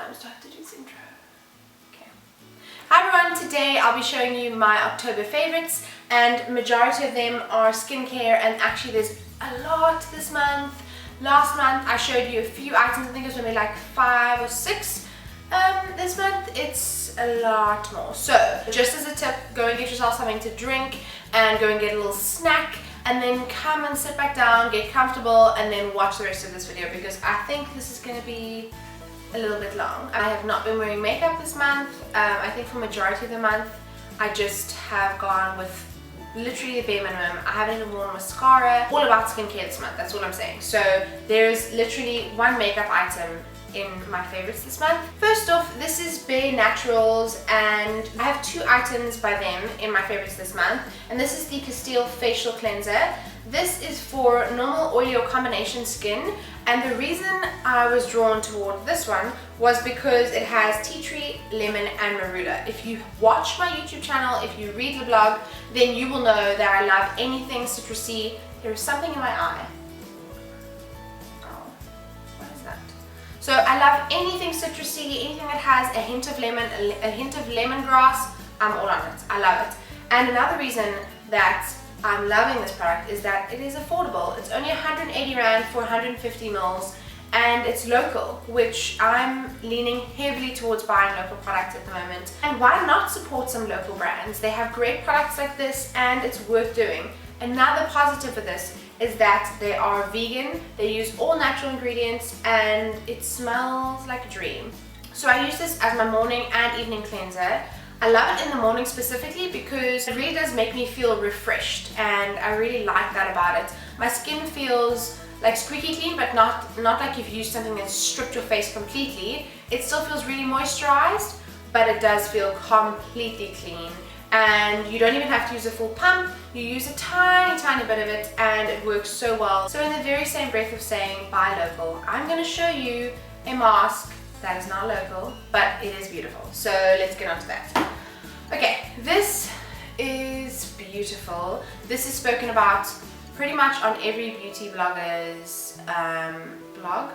times do I have to do this intro? Okay. Hi everyone, today I'll be showing you my October favorites, and majority of them are skincare, and actually there's a lot this month. Last month I showed you a few items, I think it was maybe like 5 or 6. This month it's a lot more. So just as a tip, go and get yourself something to drink and go and get a little snack, and then come and sit back down, get comfortable, and then watch the rest of this video because I think this is going to be a little bit long. I have not been wearing makeup this month. I think for majority of the month I just have gone with literally the bare minimum. I haven't even worn mascara. All about skincare this month, that's all I'm saying. So there's literally one makeup item in my favorites this month. First off, this is Bare Naturals, and I have 2 items by them in my favorites this month, and this is the Castile Facial Cleanser. This is for normal, oily or combination skin, and the reason I was drawn toward this one was because it has tea tree, lemon and marula. If you watch my YouTube channel, if you read the blog, then you will know that I love anything citrusy. There is something in my eye. So I love anything citrusy, anything that has a hint of lemon, a hint of lemongrass. I'm all on it. I love it. And another reason that I'm loving this product is that it is affordable. It's only 180 Rand for 150 mils, and it's local, which I'm leaning heavily towards buying local products at the moment. And why not support some local brands? They have great products like this, and it's worth doing. Another positive for this is that they are vegan, they use all natural ingredients, and it smells like a dream. So I use this as my morning and evening cleanser. I love it in the morning specifically because it really does make me feel refreshed, and I really like that about it. My skin feels like squeaky clean, but not like you've used something that's stripped your face completely. It still feels really moisturized, but it does feel completely clean. And you don't even have to use a full pump, you use a tiny bit of it, and it works so well. So in the very same breath of saying buy local, I'm going to show you a mask that is not local, but it is beautiful. So let's get on to that. Okay, this is beautiful. This is spoken about pretty much on every beauty blogger's blog.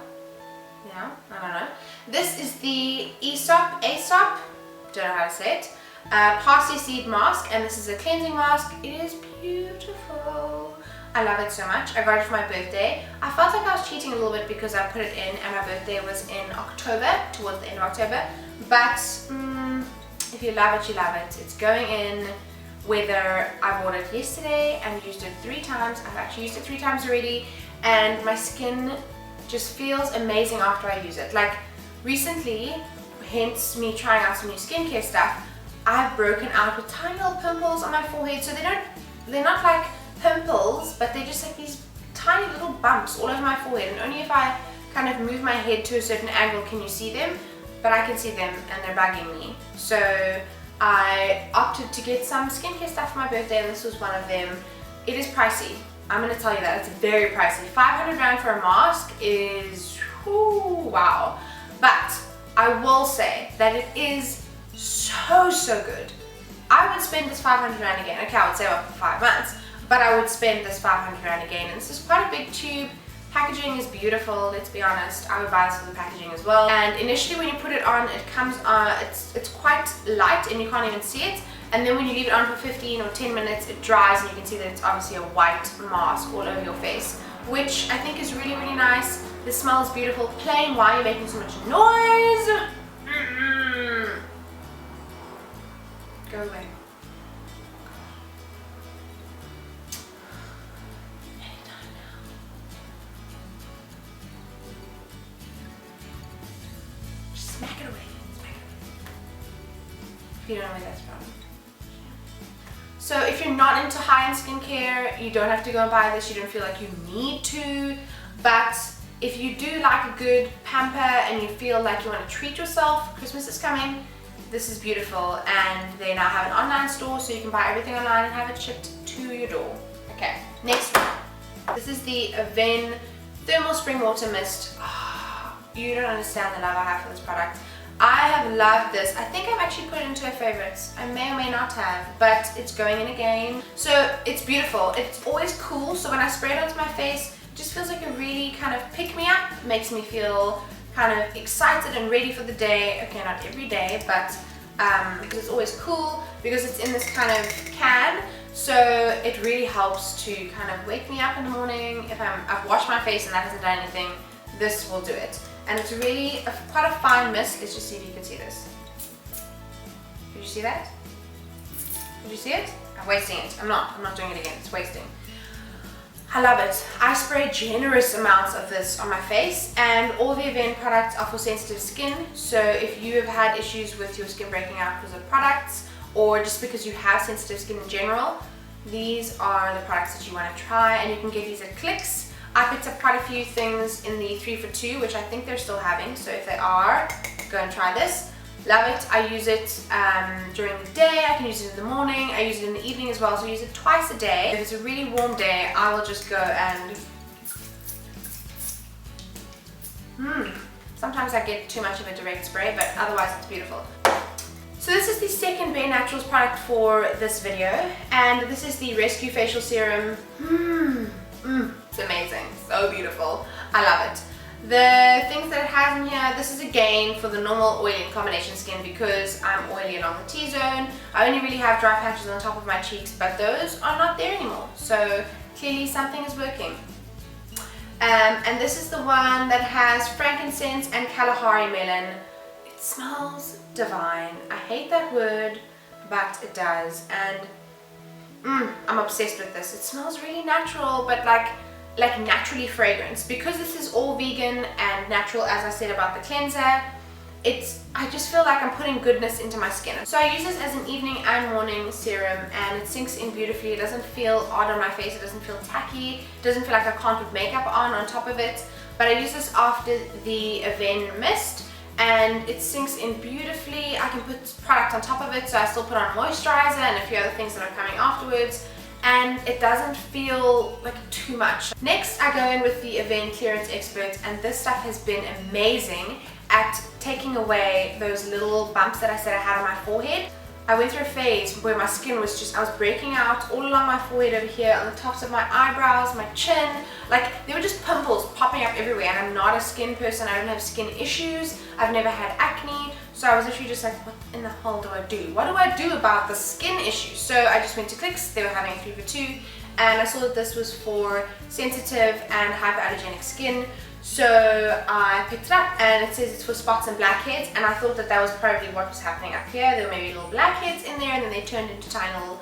Yeah, I don't know. This is the Aesop, don't know how to say it. Parsley seed mask, and this is a cleansing mask. It is beautiful. I love it so much. I got it for my birthday. I felt like I was cheating a little bit because I put it in and my birthday was in October, towards the end of October, but if you love it, you love it. It's going in whether I bought it yesterday and used it 3 times. I've actually used it 3 times already, and my skin just feels amazing after I use it. Like recently, hence me trying out some new skincare stuff, I've broken out with tiny little pimples on my forehead. So they're not like pimples, but they're just like these tiny little bumps all over my forehead, and only if I kind of move my head to a certain angle can you see them, but I can see them and they're bugging me. So I opted to get some skincare stuff for my birthday, and this was one of them. It is pricey. I'm going to tell you that. It's very pricey. 500 Rand for a mask is wow. But I will say that it is so good. I would spend this 500 Rand again. Okay, I would save up for 5 months, but I would spend this 500 Rand again. And this is quite a big tube. Packaging is beautiful, let's be honest. I would buy this for the packaging as well. And initially when you put it on, it comes it's quite light and you can't even see it. And then when you leave it on for 15 or 10 minutes, it dries and you can see that it's obviously a white mask all over your face, which I think is really nice. The smell is beautiful. Plain, why are you making so much noise? Go away. Anytime now. Just smack it away. Smack it away. If you don't know where that's from. So if you're not into high-end skincare, you don't have to go and buy this. You don't feel like you need to. But if you do like a good pamper and you feel like you want to treat yourself, Christmas is coming. This is beautiful, and they now have an online store, so you can buy everything online and have it shipped to your door. Okay, next one. This is the Aven Thermal Spring Water Mist. Oh, you don't understand the love I have for this product. I have loved this. I think I've actually put it into a favorites. I may or may not have, but it's going in again. So it's beautiful. It's always cool, so when I spray it onto my face, it just feels like a really kind of pick-me-up. Makes me feel kind of excited and ready for the day. Okay, not every day, but because it's always cool, because it's in this kind of can, so it really helps to kind of wake me up in the morning. If I've washed my face and that hasn't done anything, this will do it. And it's really quite a fine mist. Let's just see if you can see this. Did you see that? Did you see it? I'm wasting it. I'm not doing it again. It's wasting. I love it. I spray generous amounts of this on my face, and all the Avène products are for sensitive skin. So if you have had issues with your skin breaking out because of products, or just because you have sensitive skin in general, these are the products that you want to try, and you can get these at Clicks. I picked up quite a few things in the 3 for 2, which I think they're still having, so if they are, go and try this. Love it. I use it during the day, I can use it in the morning, I use it in the evening as well, so I use it twice a day. If it's a really warm day, I will just go and sometimes I get too much of a direct spray, but otherwise it's beautiful. So this is the second Bare Naturals product for this video, and this is the Rescue Facial Serum. It's amazing, so beautiful. I love it. The things that it has in here, this is again for the normal oily and combination skin, because I'm oily along the T-zone. I only really have dry patches on top of my cheeks, but those are not there anymore. So clearly something is working. And this is the one that has frankincense and Kalahari melon. It smells divine. I hate that word, but it does. And I'm obsessed with this. It smells really natural, but like naturally fragrance. Because this is all vegan and natural, as I said about the cleanser, I just feel like I'm putting goodness into my skin. So I use this as an evening and morning serum, and it sinks in beautifully. It doesn't feel odd on my face, it doesn't feel tacky, it doesn't feel like I can't put makeup on top of it. But I use this after the Avène mist, and it sinks in beautifully. I can put product on top of it, so I still put on moisturizer and a few other things that are coming afterwards, and it doesn't feel like too much. Next, I go in with the Avène Clearance Expert, and this stuff has been amazing at taking away those little bumps that I said I had on my forehead. I went through a phase where my skin was just, I was breaking out all along my forehead over here, on the tops of my eyebrows, my chin, like there were just pimples popping up everywhere, and I'm not a skin person, I don't have skin issues, I've never had acne, so I was literally just like, what in the hell do I do? What do I do about the skin issues? So I just went to Clicks, they were having a 3 for 2, and I saw that this was for sensitive and hyperallergenic skin. So I picked it up, and it says it's for spots and blackheads, and I thought that that was probably what was happening up here. There were maybe little blackheads in there, and then they turned into tiny little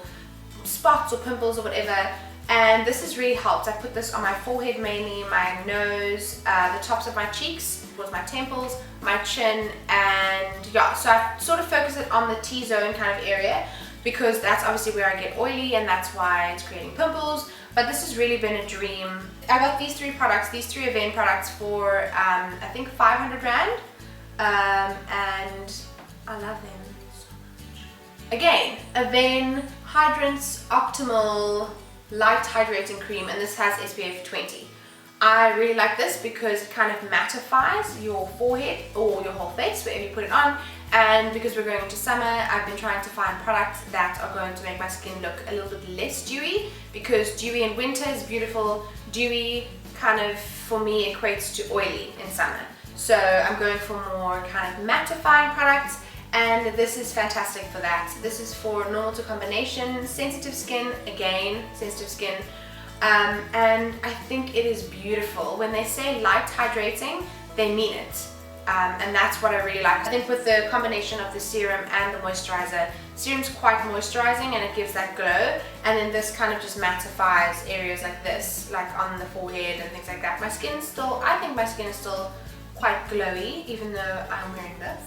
spots or pimples or whatever, and this has really helped. I put this on my forehead mainly, my nose, the tops of my cheeks, towards my temples, my chin, and yeah, so I sort of focus it on the T-zone kind of area, because that's obviously where I get oily, and that's why it's creating pimples. But this has really been a dream. I got these 3 products, these 3 Avène products for I think 500 Rand, and I love them so much. Again, Avène Hydrance Optimal Light Hydrating Cream, and this has SPF 20. I really like this because it kind of mattifies your forehead or your whole face, wherever you put it on. And because we're going into summer, I've been trying to find products that are going to make my skin look a little bit less dewy, because dewy in winter is beautiful, dewy kind of for me equates to oily in summer. So I'm going for more kind of mattifying products, and this is fantastic for that. This is for normal to combination, sensitive skin, again, sensitive skin. And I think it is beautiful. When they say light hydrating, they mean it. And that's what I really like. I think with the combination of the serum and the moisturizer, serum's quite moisturizing and it gives that glow, and then this kind of just mattifies areas like this, like on the forehead and things like that. My skin still, I think my skin is still quite glowy, even though I'm wearing this.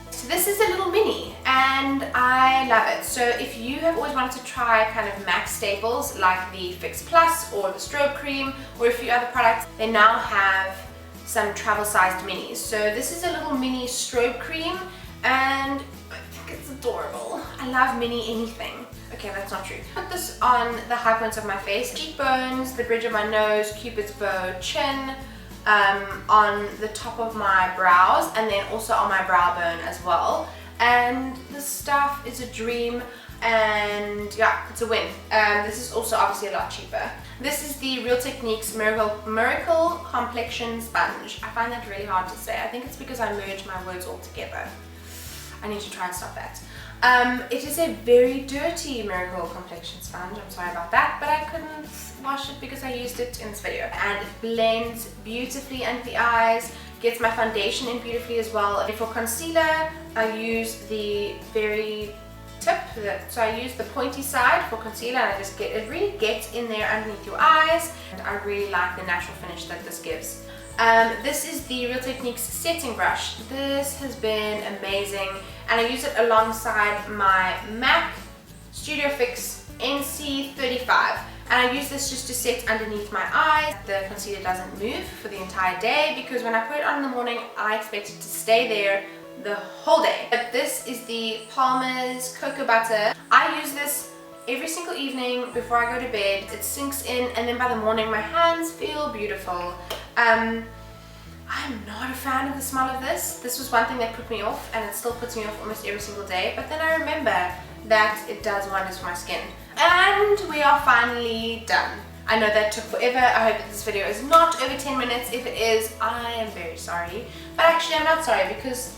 So this is a little mini, and I love it. So if you have always wanted to try kind of MAC staples like the Fix Plus or the Strobe Cream or a few other products, they now have some travel sized minis. So this is a little mini strobe cream, and I think it's adorable. I love mini anything. Okay, that's not true. Put this on the high points of my face, cheekbones, the bridge of my nose, cupid's bow, chin, on the top of my brows, and then also on my brow bone as well. And this stuff is a dream. and yeah, it's a win. This is also obviously a lot cheaper. This is the Real Techniques Miracle Complexion Sponge. I find that really hard to say. I think it's because I merge my words all together. I need to try and stop that. It is a very dirty Miracle Complexion Sponge. I'm sorry about that, but I couldn't wash it because I used it in this video. And it blends beautifully under the eyes, gets my foundation in beautifully as well. And for concealer, I use the very tip, so I use the pointy side for concealer, and I just it really gets in there underneath your eyes, and I really like the natural finish that this gives. This is the Real Techniques setting brush. This has been amazing, and I use it alongside my MAC Studio Fix NC35, and I use this just to set underneath my eyes. The concealer doesn't move for the entire day because when I put it on in the morning, I expect it to stay there the whole day. But this is the Palmer's Cocoa Butter. I use this every single evening before I go to bed. It sinks in, and then by the morning my hands feel beautiful. I'm not a fan of the smell of this. This was one thing that put me off, and it still puts me off almost every single day, but then I remember that it does wonders for my skin. And we are finally done. I know that took forever. I hope that this video is not over 10 minutes. If it is, I am very sorry. But actually I'm not sorry, because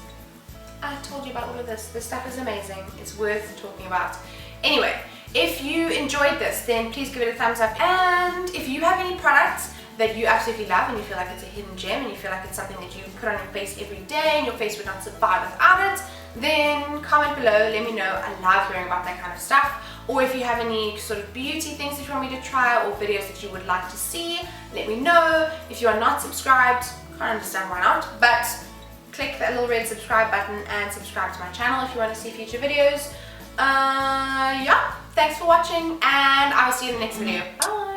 I told you about all of this. This stuff is amazing. It's worth talking about. Anyway, if you enjoyed this, then please give it a thumbs up. And if you have any products that you absolutely love and you feel like it's a hidden gem and you feel like it's something that you put on your face every day and your face would not survive without it, then comment below, let me know. I love hearing about that kind of stuff. Or if you have any sort of beauty things that you want me to try, or videos that you would like to see, let me know. If you are not subscribed, can't understand why not, but click that little red subscribe button and subscribe to my channel if you want to see future videos. Yeah, thanks for watching, and I will see you in the next video. Bye!